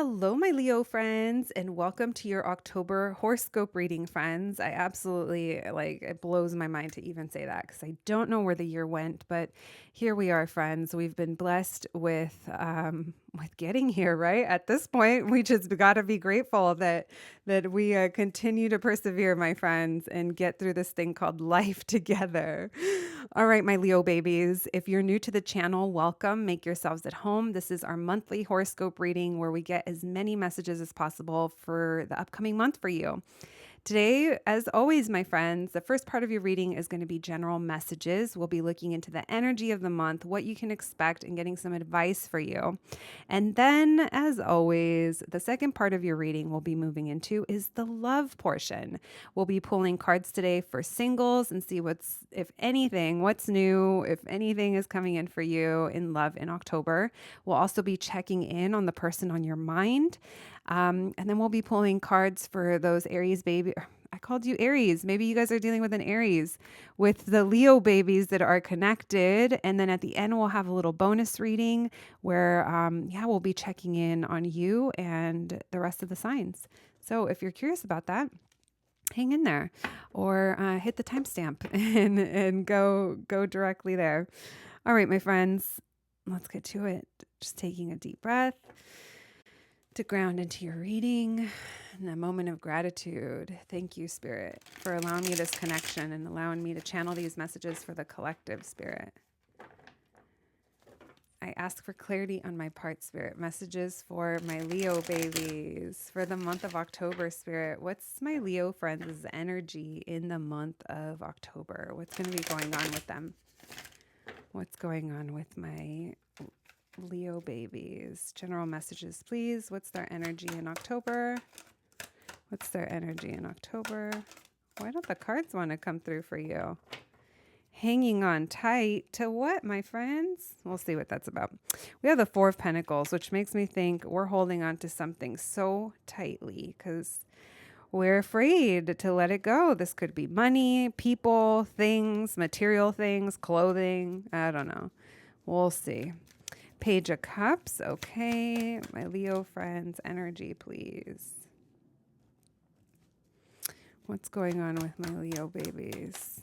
Hello, my Leo friends, and welcome to your October horoscope reading, friends. I absolutely it blows my mind to even say that because I don't know where the year went, but here we are, friends. We've been blessed with getting here, right? At this point, we just got to be grateful that we continue to persevere, my friends, and get through this thing called life together. All right, my Leo babies, if you're new to the channel, welcome. Make yourselves at home. This is our monthly horoscope reading where we get as many messages as possible for the upcoming month for you. Today, as always, my friends, the first part of your reading is going to be general messages. We'll be looking into the energy of the month, what you can expect, and getting some advice for you. And then, as always, the second part of your reading we'll be moving into is the love portion. We'll be pulling cards today for singles and see if anything, what's new, if anything is coming in for you in love in October. We'll also be checking in on the person on your mind. And then we'll be pulling cards for those Aries baby. I called you Aries. Maybe you guys are dealing with an Aries with the Leo babies that are connected. And then at the end, we'll have a little bonus reading where, we'll be checking in on you and the rest of the signs. So if you're curious about that, hang in there or hit the timestamp and go directly there. All right, my friends, let's get to it. Just taking a deep breath to ground into your reading and a moment of gratitude. Thank you, Spirit, for allowing me this connection and allowing me to channel these messages for the collective, Spirit. I ask for clarity on my part, Spirit. Messages for my Leo babies for the month of October, Spirit. What's my Leo friends' energy in the month of October? What's going to be going on with them? What's going on with my Leo babies? General messages, please. What's their energy in October? What's their energy in October? Why don't the cards want to come through for you? Hanging on tight to what, my friends? We'll see what that's about. We have the Four of Pentacles, which makes me think we're holding on to something so tightly because we're afraid to let it go. This could be money, people, things, material things, clothing. I don't know. We'll see. Page of Cups. Okay. My Leo friends, energy, please. What's going on with my Leo babies?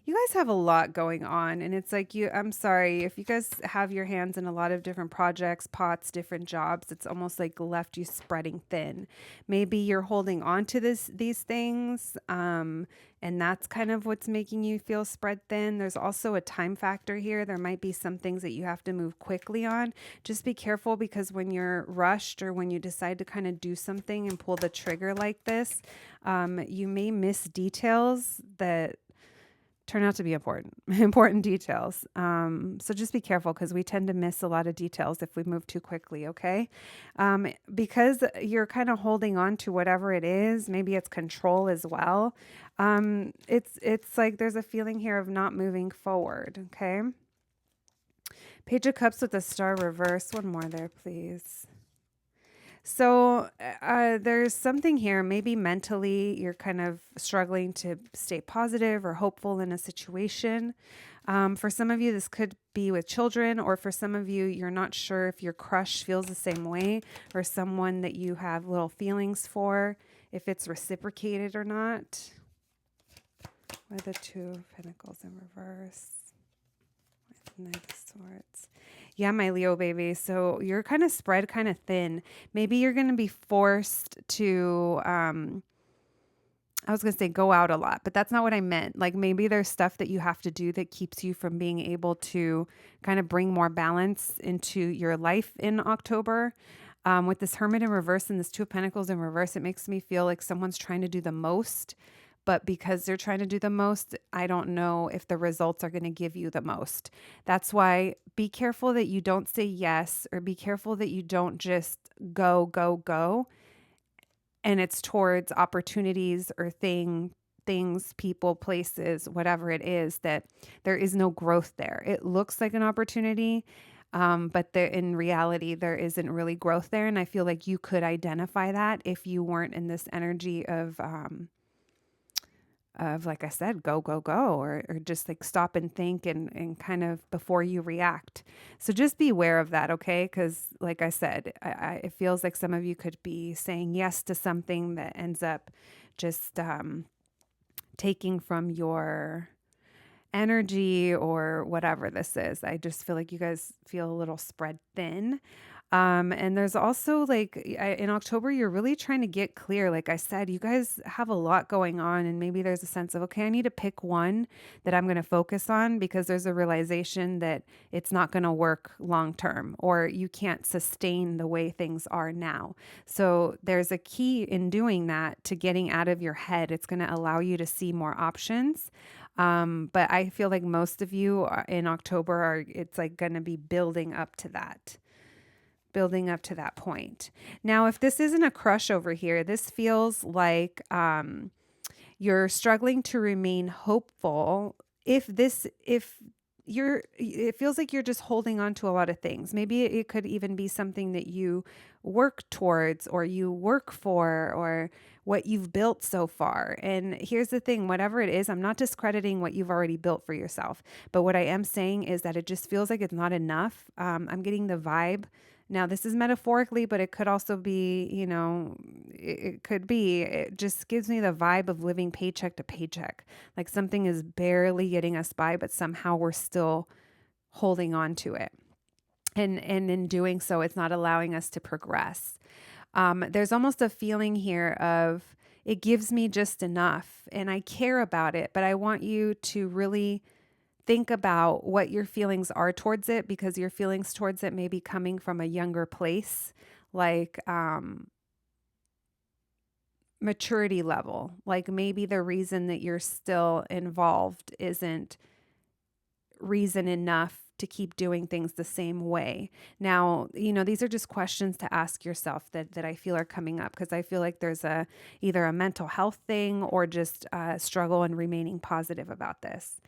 You guys have a lot going on, and it's like I'm sorry if you guys have your hands in a lot of different projects, pots, different jobs. It's almost like left you spreading thin. Maybe you're holding on to these things, and that's kind of what's making you feel spread thin. There's also a time factor here. There might be some things that you have to move quickly on. Just be careful because when you're rushed or when you decide to kind of do something and pull the trigger like this, you may miss details that turn out to be important details. So just be careful because we tend to miss a lot of details if we move too quickly, okay? Because you're kind of holding on to whatever it is, maybe it's control as well. It's like there's a feeling here of not moving forward, okay? Page of Cups with the Star reverse. One more there, please. So there's something here, maybe mentally you're kind of struggling to stay positive or hopeful in a situation. For some of you, this could be with children, or for some of you, you're not sure if your crush feels the same way or someone that you have little feelings for, if it's reciprocated or not. With the Two of Pentacles in reverse. With the Knight of Swords. Yeah, my Leo baby. So you're kind of spread kind of thin. Maybe you're going to be forced to, I was going to say go out a lot, but that's not what I meant. Like maybe there's stuff that you have to do that keeps you from being able to kind of bring more balance into your life in October. With this Hermit in reverse and this Two of Pentacles in reverse, it makes me feel like someone's trying to do the most. But because they're trying to do the most, I don't know if the results are going to give you the most. That's why be careful that you don't say yes, or be careful that you don't just go. And it's towards opportunities or things, people, places, whatever it is, that there is no growth there. It looks like an opportunity, but in reality, there isn't really growth there. And I feel like you could identify that if you weren't in this energy of like I said, go, go, go, or just like stop and think and kind of before you react. So just be aware of that, okay? Because like I said, it feels like some of you could be saying yes to something that ends up just taking from your energy or whatever this is. I just feel like you guys feel a little spread thin. And there's also like in October, you're really trying to get clear. Like I said, you guys have a lot going on, and maybe there's a sense of, okay, I need to pick one that I'm going to focus on because there's a realization that it's not going to work long term, or you can't sustain the way things are now. So there's a key in doing that to getting out of your head. It's going to allow you to see more options. But I feel like most of you in October it's like going to be building up to that point. Now, if this isn't a crush over here, this feels like you're struggling to remain hopeful. It feels like you're just holding on to a lot of things. Maybe it could even be something that you work towards or you work for or what you've built so far. And here's the thing, whatever it is, I'm not discrediting what you've already built for yourself. But what I am saying is that it just feels like it's not enough. I'm getting the vibe. Now, this is metaphorically, but it could also be, it just gives me the vibe of living paycheck to paycheck. Like something is barely getting us by, but somehow we're still holding on to it. And in doing so, it's not allowing us to progress. There's almost a feeling here of it gives me just enough and I care about it, but I want you to really think about what your feelings are towards it, because your feelings towards it may be coming from a younger place, like maturity level. Like maybe the reason that you're still involved isn't reason enough to keep doing things the same way. Now, these are just questions to ask yourself that I feel are coming up, because I feel like there's either a mental health thing or just a struggle in remaining positive about this.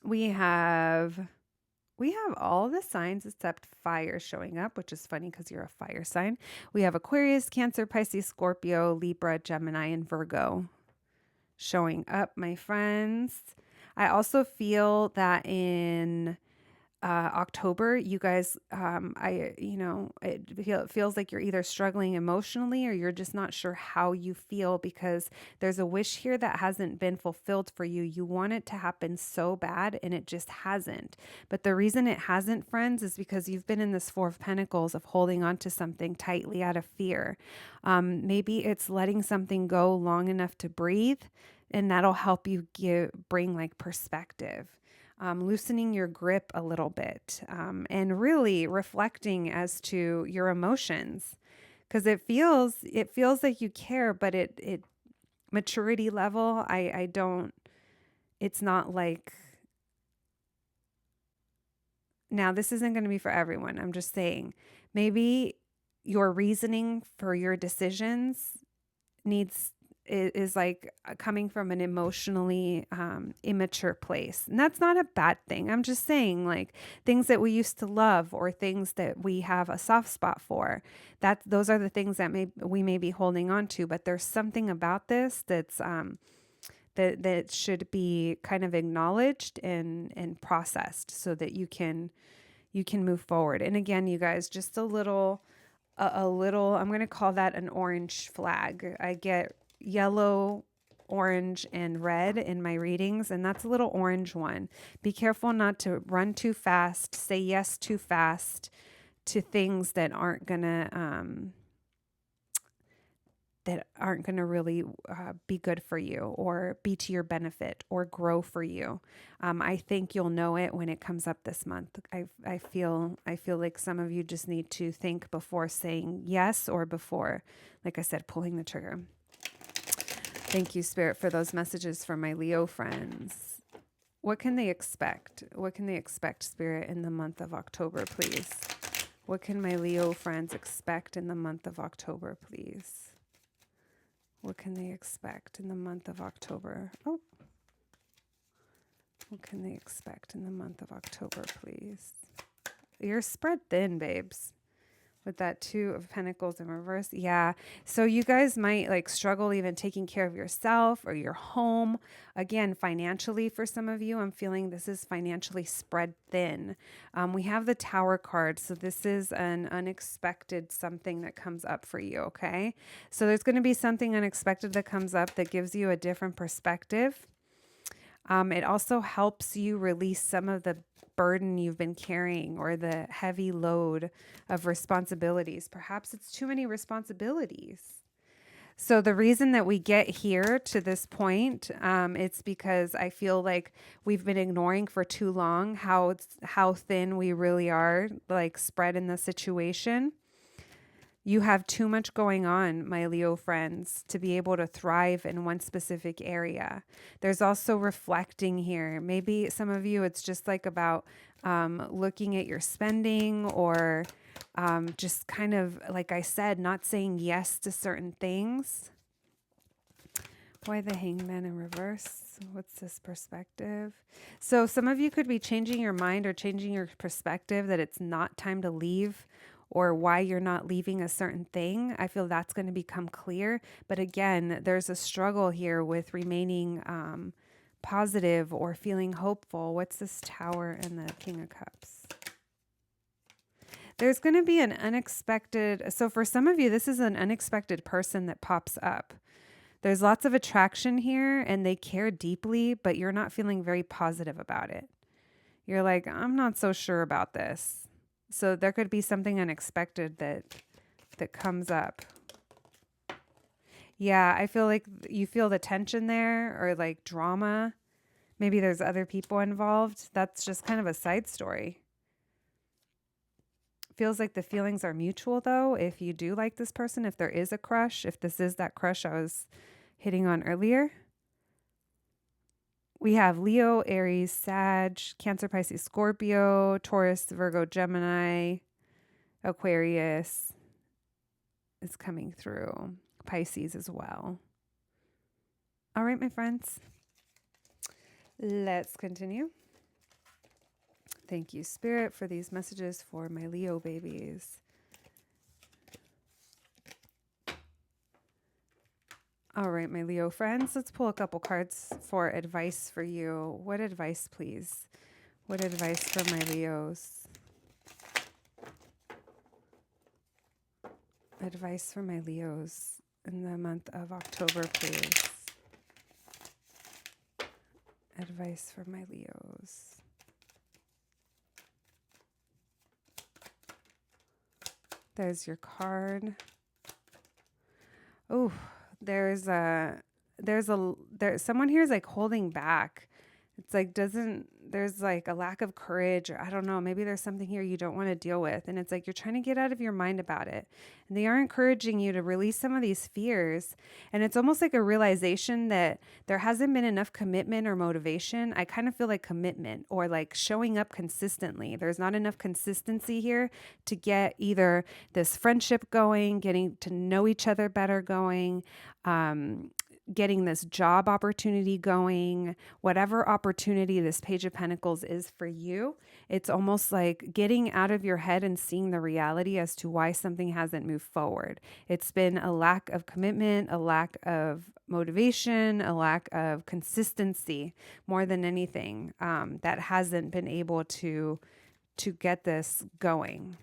We have all the signs except fire showing up, which is funny because you're a fire sign. We have Aquarius, Cancer, Pisces, Scorpio, Libra, Gemini, and Virgo showing up, my friends. I also feel that in October, you guys, it feels like you're either struggling emotionally or you're just not sure how you feel, because there's a wish here that hasn't been fulfilled for you. You want it to happen so bad and it just hasn't. But the reason it hasn't, friends, is because you've been in this Four of Pentacles of holding on to something tightly out of fear. Maybe it's letting something go long enough to breathe, and that'll help you bring like perspective. Loosening your grip a little bit, and really reflecting as to your emotions, because it feels like you care, but it maturity level, I don't. It's not like. Now, this isn't going to be for everyone. I'm just saying, maybe your reasoning for your decisions is like coming from an emotionally immature place. And that's not a bad thing. I'm just saying, like, things that we used to love or things that we have a soft spot for, those are the things that we may be holding on to. But there's something about this that's that should be kind of acknowledged and processed so that you can move forward. And again, you guys, just a little, I'm going to call that an orange flag. I get yellow, orange, and red in my readings, and that's a little orange one. Be careful not to run too fast, say yes too fast to things that aren't gonna really be good for you or be to your benefit or grow for you. I think you'll know it when it comes up this month. I feel like some of you just need to think before saying yes, or before, like I said, pulling the trigger. Thank you, Spirit, for those messages from my Leo friends. What can they expect? What can they expect, Spirit, in the month of October, please? What can my Leo friends expect in the month of October, please? What can they expect in the month of October? Oh. What can they expect in the month of October, please? You're spread thin, babes. with that Two of Pentacles in reverse. Yeah. So you guys might like struggle even taking care of yourself or your home. Again, financially for some of you, I'm feeling this is financially spread thin. We have the Tower card. So this is an unexpected something that comes up for you. Okay. So there's going to be something unexpected that comes up that gives you a different perspective. It also helps you release some of the burden you've been carrying or the heavy load of responsibilities. Perhaps it's too many responsibilities. So the reason that we get here to this point, it's because I feel like we've been ignoring for too long how thin we really are, like spread in the situation. You have too much going on, my Leo friends, to be able to thrive in one specific area. There's also reflecting here. Maybe some of you, it's just like about looking at your spending or just kind of, like I said, not saying yes to certain things. Why the Hangman in reverse? What's this perspective? So some of you could be changing your mind or changing your perspective that it's not time to leave, or why you're not leaving a certain thing. I feel that's going to become clear. But again, there's a struggle here with remaining positive or feeling hopeful. What's this Tower and the King of Cups? There's going to be an unexpected. So for some of you, this is an unexpected person that pops up. There's lots of attraction here and they care deeply, but you're not feeling very positive about it. You're like, I'm not so sure about this. So there could be something unexpected that comes up. Yeah, I feel like you feel the tension there or like drama. Maybe there's other people involved. That's just kind of a side story. Feels like the feelings are mutual though. If you do like this person, if there is a crush, if this is that crush I was hitting on earlier. We have Leo, Aries, Sag, Cancer, Pisces, Scorpio, Taurus, Virgo, Gemini, Aquarius is coming through. Pisces as well. All right, my friends. Let's continue. Thank you, Spirit, for these messages for my Leo babies. All right, my Leo friends, let's pull a couple cards for advice for you. What advice, please? What advice for my Leos? Advice for my Leos in the month of October, please. Advice for my Leos. There's your card. Oh, there's someone here is like holding back. It's like there's like a lack of courage, or I don't know, maybe there's something here you don't want to deal with. And it's like you're trying to get out of your mind about it. And they are encouraging you to release some of these fears. And it's almost like a realization that there hasn't been enough commitment or motivation. I kind of feel like commitment or like showing up consistently. There's not enough consistency here to get either this friendship going, getting to know each other better going, getting this job opportunity going, whatever opportunity this Page of Pentacles is for you. It's almost like getting out of your head and seeing the reality as to why something hasn't moved forward. It's been a lack of commitment, a lack of motivation, a lack of consistency more than anything that hasn't been able to get this going.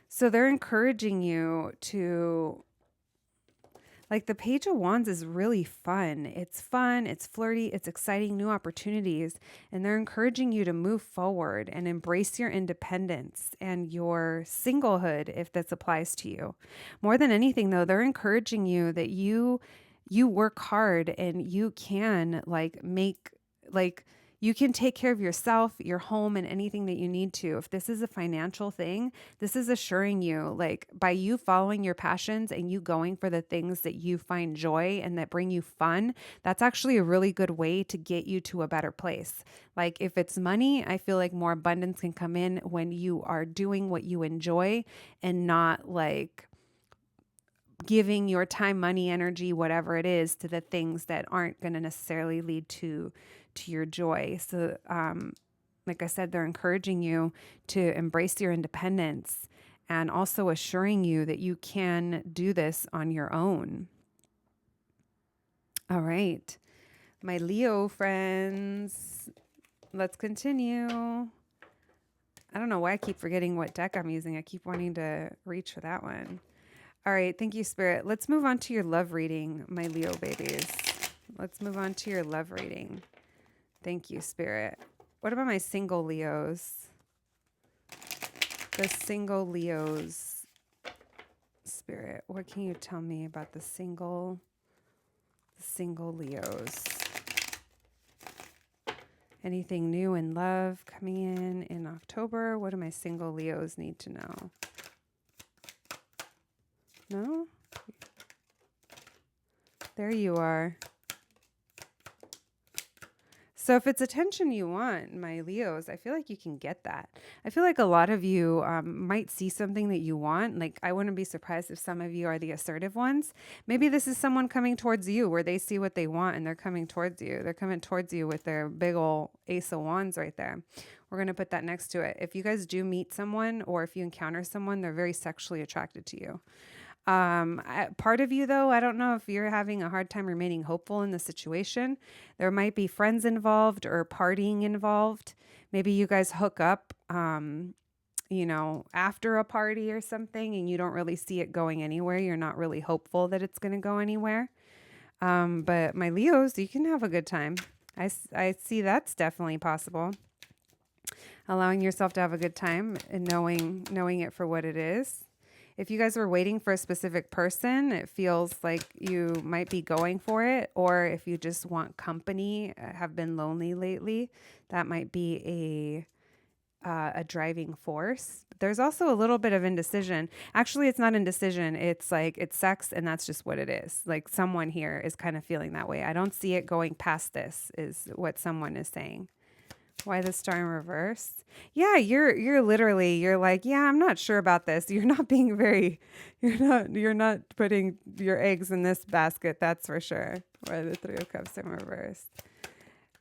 So they're encouraging you to, like, the Page of Wands is really fun. It's flirty, it's exciting, new opportunities. And they're encouraging you to move forward and embrace your independence and your singlehood if this applies to you. More than anything, though, they're encouraging you that you work hard and you can you can take care of yourself, your home, and anything that you need to. If this is a financial thing, this is assuring you, like, by you following your passions and you going for the things that you find joy and that bring you fun, that's actually a really good way to get you to a better place. Like, if it's money, I feel like more abundance can come in when you are doing what you enjoy and not like giving your time, money, energy, whatever it is, to the things that aren't going to necessarily lead to your joy. So like I said, they're encouraging you to embrace your independence and also assuring you that you can do this on your own. All right, my Leo friends, let's continue. I don't know why I keep forgetting what deck I'm using. I keep wanting to reach for that one. All right, thank you, Spirit. Let's move on to your love reading, my Leo babies. Let's move on to your love reading. Thank you, Spirit. What about my single Leos? The single Leos, Spirit. What can you tell me about the single Leos? Anything new in love coming in October? What do my single Leos need to know? No? There you are. So if it's attention you want, my Leos, I feel like you can get that. I feel like a lot of you might see something that you want. Like, I wouldn't be surprised if some of you are the assertive ones. Maybe this is someone coming towards you where they see what they want and they're coming towards you. They're coming towards you with their big old Ace of Wands right there. We're going to put that next to it. If you guys do meet someone or if you encounter someone, they're very sexually attracted to you. Part of you, though, I don't know if you're having a hard time remaining hopeful in the situation. There might be friends involved or partying involved. Maybe you guys hook up, after a party or something, and you don't really see it going anywhere. You're not really hopeful that it's going to go anywhere. But my Leos, you can have a good time. I see that's definitely possible. Allowing yourself to have a good time and knowing it for what it is. If you guys were waiting for a specific person, it feels like you might be going for it. Or if you just want company, have been lonely lately, that might be a driving force. There's also a little bit of indecision. Actually, it's not indecision. It's like it's sex, and that's just what it is. Like someone here is kind of feeling that way. I don't see it going past this, is what someone is saying. Why the star in reverse? Yeah, you're literally, you're like, yeah, I'm not sure about this. You're not being very, you're not putting your eggs in this basket, that's for sure. Why the Three of Cups in reverse?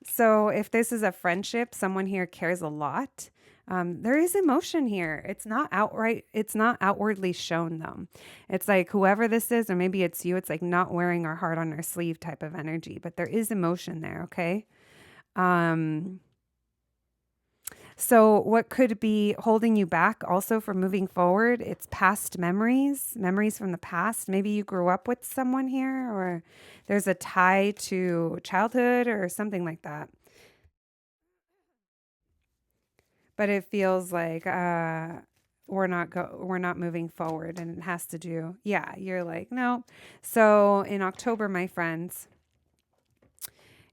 So if this is a friendship, someone here cares a lot. There is emotion here. It's not outwardly shown though. It's like whoever this is, or maybe it's you, it's like not wearing our heart on our sleeve type of energy, but there is emotion there, okay? So what could be holding you back also from moving forward? It's past memories from the past. Maybe you grew up with someone here, or there's a tie to childhood or something like that. But it feels like we're not moving forward, and it has to do. Yeah, you're like, no. So in October, my friends,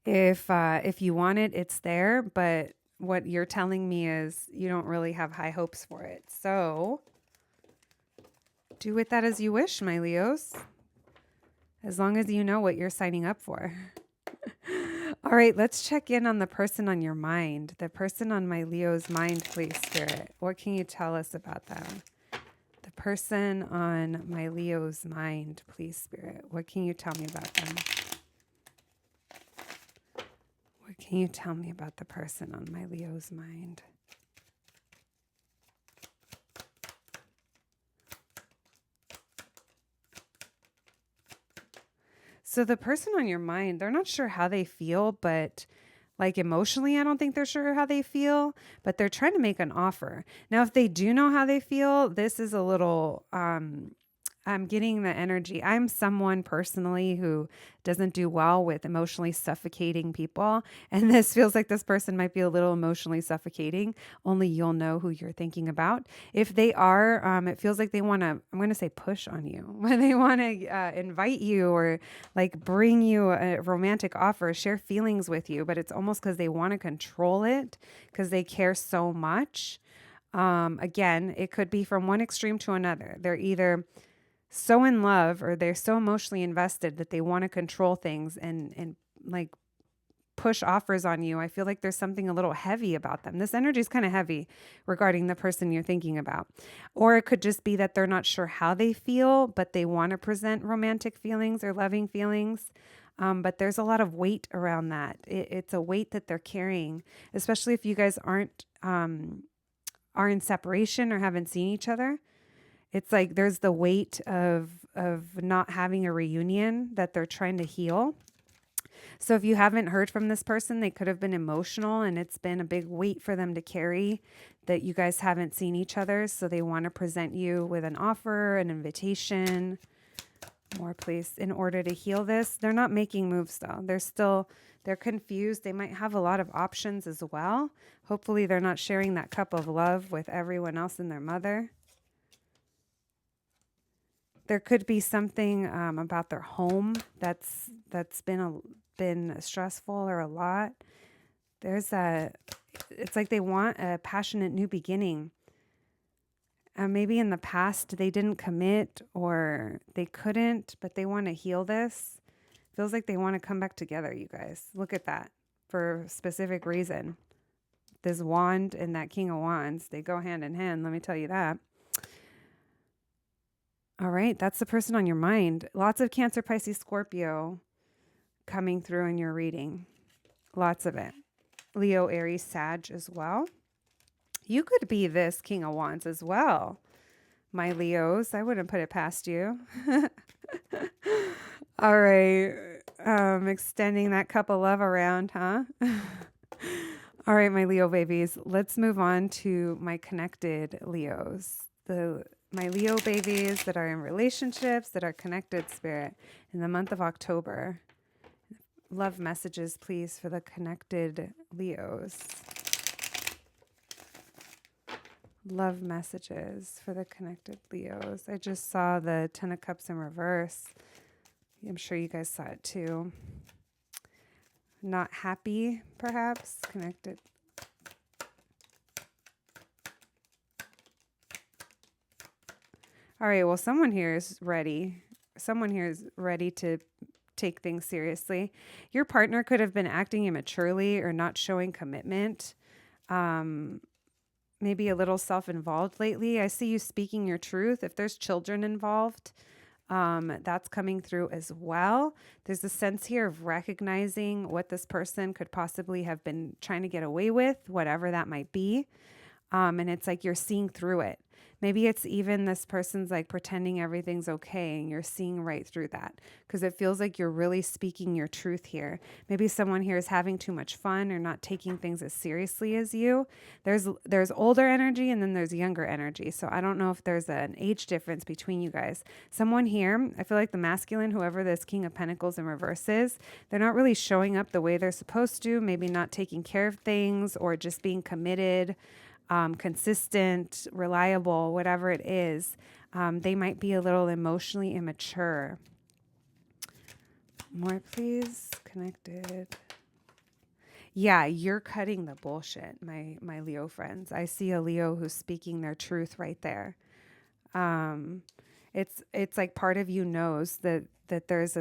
if you want it, it's there, but what you're telling me is you don't really have high hopes for it. So do with that as you wish, my Leos, as long as you know what you're signing up for. All right, let's check in on the person on your mind, the person on my Leo's mind, please, Spirit. What can you tell us about them? The person on my Leo's mind, please, Spirit. What can you tell me about them? What can you tell me about the person on my Leo's mind? So the person on your mind, they're not sure how they feel, but like emotionally, I don't think they're sure how they feel, but they're trying to make an offer. Now, if they do know how they feel, this is a little, I'm getting the energy. I'm someone personally who doesn't do well with emotionally suffocating people. And this feels like this person might be a little emotionally suffocating. Only you'll know who you're thinking about. If they are, it feels like they want to, I'm going to say push on you. When they want to invite you or like bring you a romantic offer, share feelings with you. But it's almost because they want to control it because they care so much. Again, it could be from one extreme to another. They're either so in love or they're so emotionally invested that they want to control things and like push offers on you. I feel like there's something a little heavy about them. This energy is kind of heavy regarding the person you're thinking about. Or it could just be that they're not sure how they feel, but they want to present romantic feelings or loving feelings. But there's a lot of weight around that. It's a weight that they're carrying, especially if you guys are in separation or haven't seen each other. It's like there's the weight of not having a reunion that they're trying to heal. So if you haven't heard from this person, they could have been emotional and it's been a big weight for them to carry that you guys haven't seen each other. So they want to present you with an offer, an invitation. More, please, in order to heal this. They're not making moves though. They're confused. They might have a lot of options as well. Hopefully they're not sharing that cup of love with everyone else and their mother. There could be something about their home that's been stressful or a lot. It's like they want a passionate new beginning. Maybe in the past they didn't commit or they couldn't, but they want to heal this. Feels like they want to come back together, you guys. Look at that for a specific reason. This wand and that King of Wands, they go hand in hand. Let me tell you that. All right, that's the person on your mind. Lots of Cancer, Pisces, Scorpio coming through in your reading. Lots of it. Leo, Aries, Sag as well. You could be this King of Wands as well, my Leos. I wouldn't put it past you. All right. Extending that cup of love around, huh? All right, my Leo babies. Let's move on to my connected Leos. My Leo babies that are in relationships, that are connected, Spirit, in the month of October. Love messages, please, for the connected Leos. Love messages for the connected Leos. I just saw the Ten of Cups in reverse. I'm sure you guys saw it too. Not happy, perhaps. Connected. All right, well, someone here is ready. Someone here is ready to take things seriously. Your partner could have been acting immaturely or not showing commitment. Maybe a little self-involved lately. I see you speaking your truth. If there's children involved, that's coming through as well. There's a sense here of recognizing what this person could possibly have been trying to get away with, whatever that might be. And it's like you're seeing through it. Maybe it's even this person's like pretending everything's okay and you're seeing right through that because it feels like you're really speaking your truth here. Maybe someone here is having too much fun or not taking things as seriously as you. There's older energy and then there's younger energy. So I don't know if there's an age difference between you guys. Someone here, I feel like the masculine, whoever this King of Pentacles in reverse is, they're not really showing up the way they're supposed to, maybe not taking care of things or just being committed. Consistent, reliable, whatever it is, they might be a little emotionally immature. More, please. Connected. Yeah, you're cutting the bullshit, my Leo friends. I see a Leo who's speaking their truth right there. It's like part of you knows that there's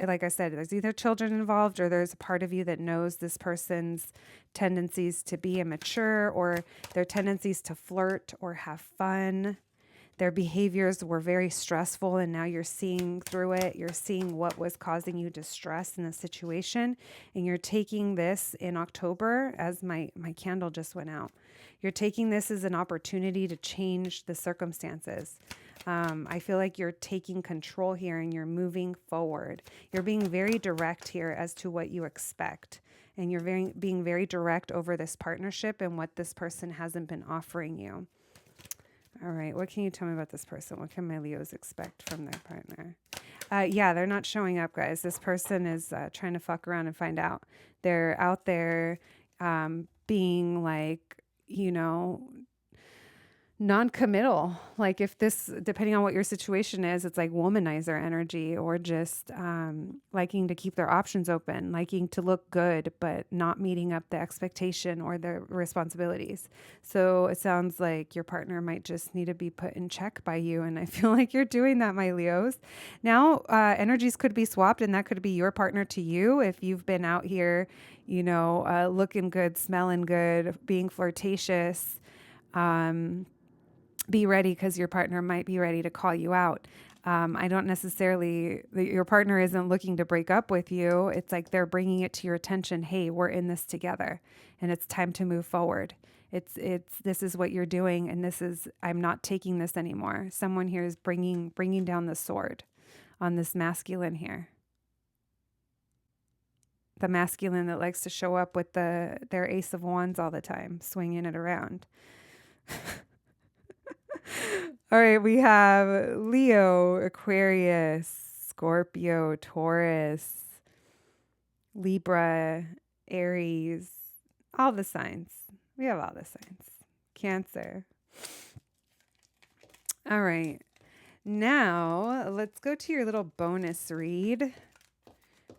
like I said, there's either children involved or there's a part of you that knows this person's tendencies to be immature or their tendencies to flirt or have fun. Their behaviors were very stressful and now you're seeing through it. You're seeing what was causing you distress in the situation. And you're taking this in October as my candle just went out. You're taking this as an opportunity to change the circumstances. I feel like you're taking control here and you're moving forward. You're being very direct here as to what you expect. And you're being very direct over this partnership and what this person hasn't been offering you. All right. What can you tell me about this person? What can my Leos expect from their partner? Yeah, they're not showing up, guys. This person is trying to fuck around and find out. They're out there being like, non-committal. Like if this, depending on what your situation is, it's like womanizer energy or just liking to keep their options open, liking to look good, but not meeting up the expectation or the responsibilities. So it sounds like your partner might just need to be put in check by you. And I feel like you're doing that, my Leos. Now, energies could be swapped and that could be your partner to you. If you've been out here, looking good, smelling good, being flirtatious, be ready because your partner might be ready to call you out. I don't necessarily, your partner isn't looking to break up with you. It's like they're bringing it to your attention. Hey, we're in this together and it's time to move forward. This is what you're doing. And I'm not taking this anymore. Someone here is bringing down the sword on this masculine here. The masculine that likes to show up with their ace of wands all the time, swinging it around. All right, we have Leo, Aquarius, Scorpio, Taurus, Libra, Aries, all the signs. We have all the signs. Cancer. All right. Now, let's go to your little bonus read.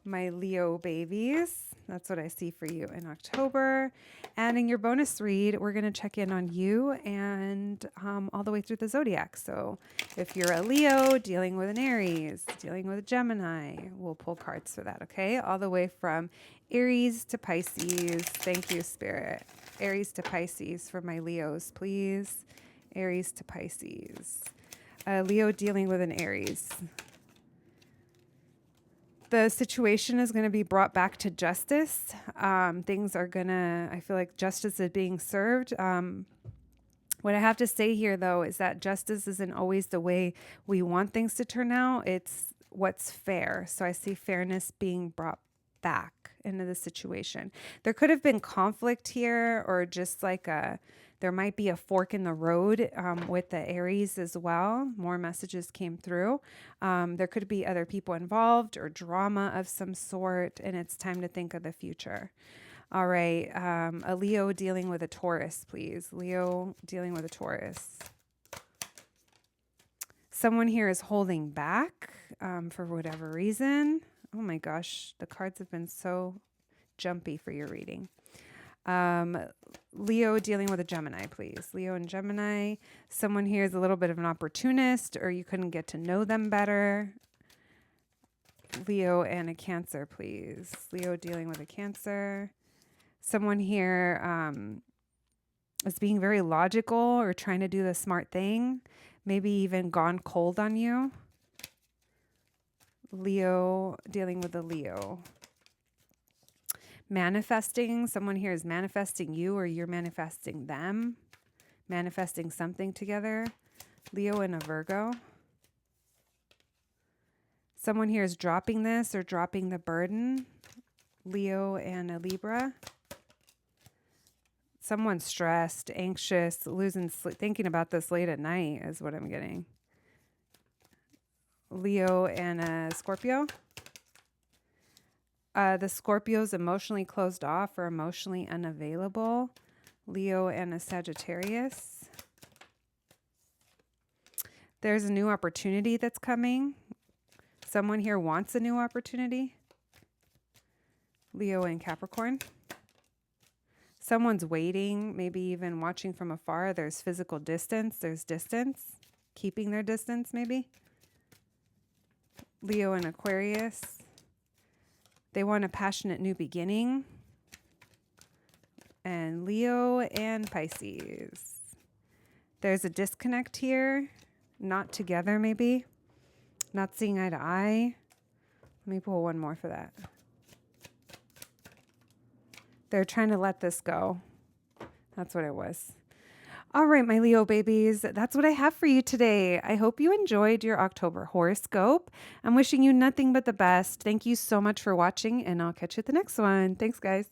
My Leo babies. That's what I see for you in October. And in your bonus read, we're going to check in on you and all the way through the zodiac. So if you're a Leo dealing with an Aries, dealing with a Gemini, we'll pull cards for that, okay? All the way from Aries to Pisces. Thank you, Spirit. Aries to Pisces for my Leos, please. Aries to Pisces. Leo dealing with an Aries. The situation is going to be brought back to justice. Things are going to, I feel like justice is being served. What I have to say here, though, is that justice isn't always the way we want things to turn out. It's what's fair. So I see fairness being brought back into the situation. There could have been conflict here, or just like there might be a fork in the road with the Aries as well. More messages came through. There could be other people involved or drama of some sort, and it's time to think of the future. All right. A Leo dealing with a Taurus, please. Leo dealing with a Taurus. Someone here is holding back for whatever reason. Oh my gosh, the cards have been so jumpy for your reading. Leo dealing with a Gemini, please. Leo and Gemini. Someone here is a little bit of an opportunist, or you couldn't get to know them better. Leo and a Cancer, please. Leo dealing with a Cancer. Someone here is being very logical or trying to do the smart thing. Maybe even gone cold on you. Leo dealing with a Leo. Manifesting. Someone here is manifesting you, or you're manifesting them. Manifesting something together. Leo and a Virgo. Someone here is dropping this or dropping the burden. Leo and a Libra. Someone's stressed, anxious, losing sleep, thinking about this late at night is what I'm getting. Leo and a Scorpio. The Scorpio's emotionally closed off or emotionally unavailable. Leo and a Sagittarius. There's a new opportunity that's coming. Someone here wants a new opportunity. Leo and Capricorn. Someone's waiting, maybe even watching from afar. There's physical distance. There's distance. Keeping their distance, maybe. Leo and Aquarius. They want a passionate new beginning. And Leo and Pisces. There's a disconnect here. Not together, maybe. Not seeing eye to eye. Let me pull one more for that. They're trying to let this go. That's what it was. All right, my Leo babies, that's what I have for you today. I hope you enjoyed your October horoscope. I'm wishing you nothing but the best. Thank you so much for watching, and I'll catch you at the next one. Thanks, guys.